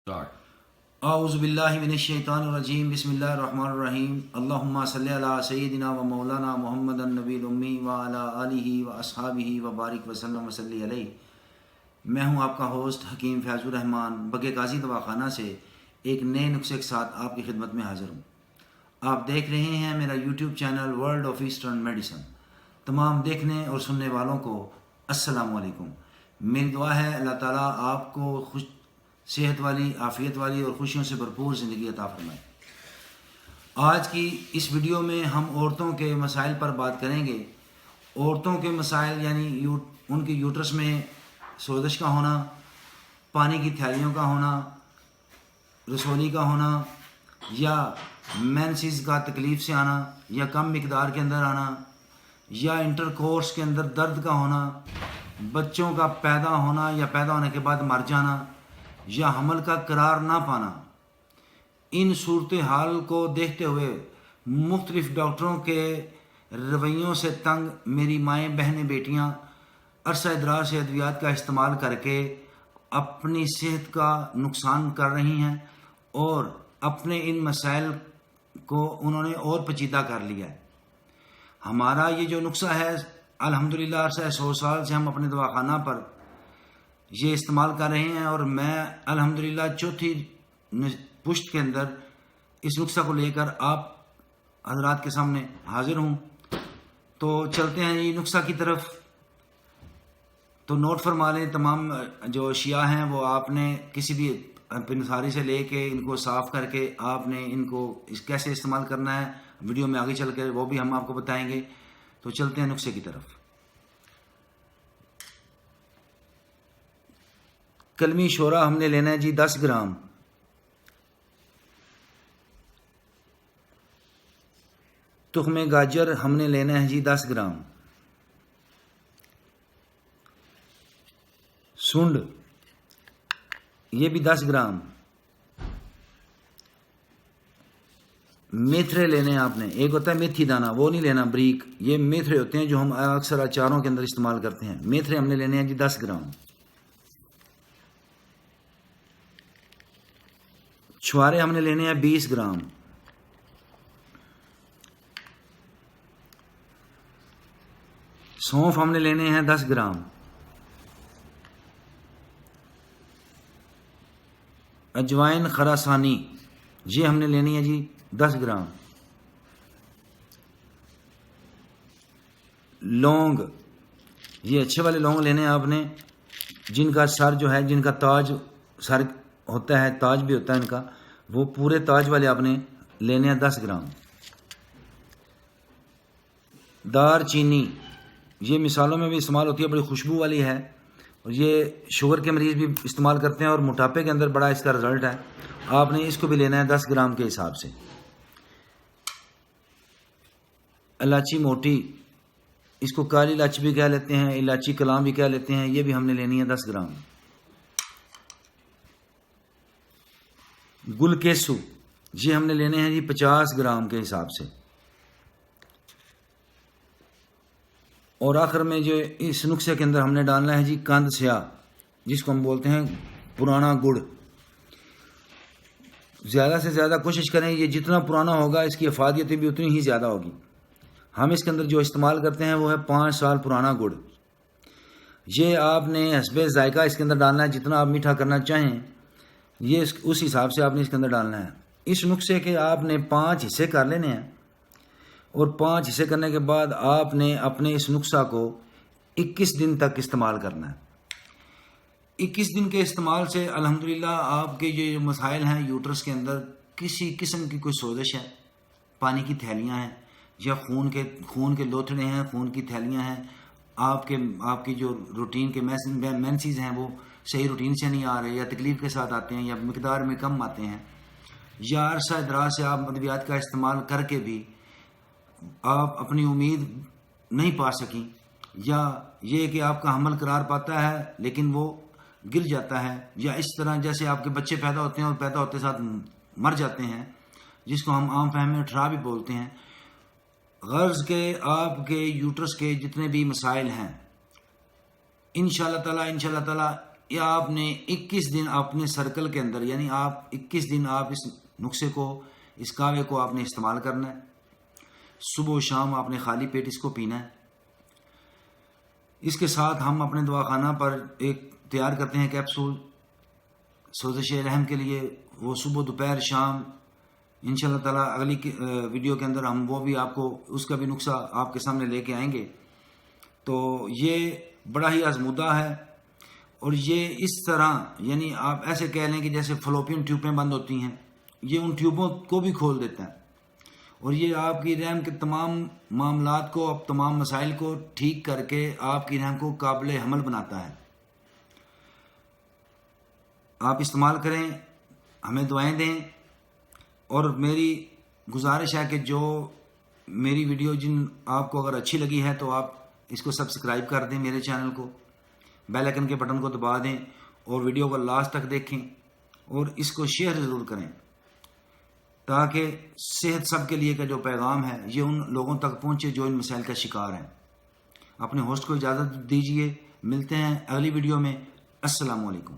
اعوذ باللہ من الشیطان الرجیم بسم اللہ الرحمن الرحیم اللہم صلی علی سیدنا و مولانا محمد النبی الامی وعلی آلہ و اصحابہ و بارک وسلم وصلی علیہ۔ میں ہوں آپ کا ہوسٹ حکیم فیض الرحمان بگے قاضی دواخانہ سے ایک نئے نسخے کے ساتھ آپ کی خدمت میں حاضر ہوں۔ آپ دیکھ رہے ہیں میرا YouTube channel world of eastern medicine. تمام دیکھنے اور سننے والوں کو السلام علیکم۔ میری دعا ہے اللہ تعالیٰ آپ کو صحت والی، عافیت والی اور خوشیوں سے بھرپور زندگی عطا فرمائے۔ آج کی اس ویڈیو میں ہم عورتوں کے مسائل پر بات کریں گے۔ عورتوں کے مسائل یعنی ان کی یوٹرس میں سوزش کا ہونا، پانی کی تھیلیوں کا ہونا، رسولی کا ہونا، یا مینسز کا تکلیف سے آنا یا کم مقدار کے اندر آنا، یا انٹر کورس کے اندر درد کا ہونا، بچوں کا پیدا ہونا یا پیدا ہونے کے بعد مر جانا، یا حمل کا قرار نہ پانا۔ ان صورتحال کو دیکھتے ہوئے مختلف ڈاکٹروں کے رویوں سے تنگ میری مائیں، بہنیں، بیٹیاں عرصہ دراز سے ادویات کا استعمال کر کے اپنی صحت کا نقصان کر رہی ہیں اور اپنے ان مسائل کو انہوں نے اور پیچیدہ کر لیا ہے۔ ہمارا یہ جو نسخہ ہے الحمدللہ عرصہ 100 سال سے ہم اپنے دواخانہ پر یہ استعمال کر رہے ہیں، اور میں الحمدللہ چوتھی پشت کے اندر اس نسخہ کو لے کر آپ حضرات کے سامنے حاضر ہوں۔ تو چلتے ہیں یہ نسخہ کی طرف۔ تو نوٹ فرما لیں، تمام جو شیعہ ہیں وہ آپ نے کسی بھی پنساری سے لے کے ان کو صاف کر کے آپ نے ان کو کیسے استعمال کرنا ہے ویڈیو میں آگے چل کے وہ بھی ہم آپ کو بتائیں گے۔ تو چلتے ہیں نسخے کی طرف۔ کلمی شورا ہم نے لینا ہے جی 10 گرام، تخم گاجر ہم نے لینا ہے جی 10 گرام، سنڈ یہ بھی 10 گرام، میتھرے لینے ہیں آپ نے۔ ایک ہوتا ہے میتھی دانہ، وہ نہیں لینا بریک، یہ میتھرے ہوتے ہیں جو ہم اکثر اچاروں کے اندر استعمال کرتے ہیں۔ میتھرے ہم نے لینے ہیں جی 10 گرام، چھوارے ہم نے لینے ہیں 20 گرام، سونف ہم نے لینے ہیں 10 گرام، اجوائن خراسانی یہ ہم نے لینی ہے جی 10 گرام، لونگ یہ اچھے والے لونگ لینے ہیں آپ نے، جن کا سر جو ہے، جن کا تاج سر ہوتا ہے، تاج بھی ہوتا ہے ان کا، وہ پورے تاج والے آپ نے لینے ہیں 10 گرام، دار چینی یہ مثالوں میں بھی استعمال ہوتی ہے، بڑی خوشبو والی ہے، اور یہ شوگر کے مریض بھی استعمال کرتے ہیں اور موٹاپے کے اندر بڑا اس کا رزلٹ ہے۔ آپ نے اس کو بھی لینا ہے 10 گرام کے حساب سے۔ الائچی موٹی، اس کو کالی الائچی بھی کہہ لیتے ہیں، الائچی کلام بھی کہہ لیتے ہیں، یہ بھی ہم نے لینی ہے 10 گرام۔ گل کیسو یہ ہم نے لینے ہیں جی 50 گرام کے حساب سے۔ اور آخر میں جو اس نسخے کے اندر ہم نے ڈالنا ہے جی کند سیاہ، جس کو ہم بولتے ہیں پرانا گڑ۔ زیادہ سے زیادہ کوشش کریں، یہ جتنا پرانا ہوگا اس کی افادیت بھی اتنی ہی زیادہ ہوگی۔ ہم اس کے اندر جو استعمال کرتے ہیں وہ ہے 5 سال پرانا گڑ۔ یہ آپ نے حسب ذائقہ اس کے اندر ڈالنا ہے، جتنا آپ میٹھا کرنا چاہیں یہ اس حساب سے آپ نے اس کے اندر ڈالنا ہے۔ اس نسخے کے آپ نے 5 حصے کر لینے ہیں، اور 5 حصے کرنے کے بعد آپ نے اپنے اس نسخہ کو 21 دن تک استعمال کرنا ہے۔ 21 دن کے استعمال سے الحمدللہ آپ کے یہ جو مسائل ہیں یوٹرس کے اندر، کسی قسم کی کوئی سوزش ہے، پانی کی تھیلیاں ہیں یا خون کے لوتھڑے ہیں، خون کی تھیلیاں ہیں، آپ کی جو روٹین کے مینسز ہیں وہ صحیح روٹین سے نہیں آ رہے، یا تکلیف کے ساتھ آتے ہیں، یا مقدار میں کم آتے ہیں، یا عرصہ دراز سے آپ ادویات کا استعمال کر کے بھی آپ اپنی امید نہیں پا سکیں، یا یہ کہ آپ کا حمل قرار پاتا ہے لیکن وہ گر جاتا ہے، یا اس طرح جیسے آپ کے بچے پیدا ہوتے ہیں اور پیدا ہوتے ساتھ مر جاتے ہیں، جس کو ہم عام فہم میں ٹھرا بھی بولتے ہیں۔ غرض کے آپ کے یوٹرس کے جتنے بھی مسائل ہیں انشاءاللہ تعالیٰ یا آپ نے 21 دن اپنے سرکل کے اندر، یعنی آپ 21 دن آپ اس نسخے کو، اس قہوے کو آپ نے استعمال کرنا ہے. صبح و شام آپ نے خالی پیٹ اس کو پینا ہے. اس کے ساتھ ہم اپنے دواخانہ پر ایک تیار کرتے ہیں کیپسول سوزش رحم کے لیے. وہ صبح دوپہر شام انشاءاللہ تعالیٰ اگلی ویڈیو کے اندر ہم وہ بھی آپ کو اس کا بھی نسخہ آپ کے سامنے لے کے آئیں گے. تو یہ بڑا ہی آزمودہ ہے، اور یہ اس طرح، یعنی آپ ایسے کہہ لیں کہ جیسے فلوپین ٹیوبیں بند ہوتی ہیں، یہ ان ٹیوبوں کو بھی کھول دیتا ہے. اور یہ آپ کی رحم کے تمام معاملات کو، تمام مسائل کو ٹھیک کر کے آپ کی رحم کو قابل حمل بناتا ہے. آپ استعمال کریں، ہمیں دعائیں دیں. اور میری گزارش ہے کہ جو میری ویڈیو جن آپ کو اگر اچھی لگی ہے تو آپ اس کو سبسکرائب کر دیں، میرے چینل کو بیل آئیکن کے بٹن کو دبا دیں، اور ویڈیو کو لاسٹ تک دیکھیں، اور اس کو شیئر ضرور کریں تاکہ صحت سب کے لیے کا جو پیغام ہے یہ ان لوگوں تک پہنچے جو ان مسائل کا شکار ہیں. اپنے ہوسٹ کو اجازت دیجیے، ملتے ہیں اگلی ویڈیو میں. السلام علیکم.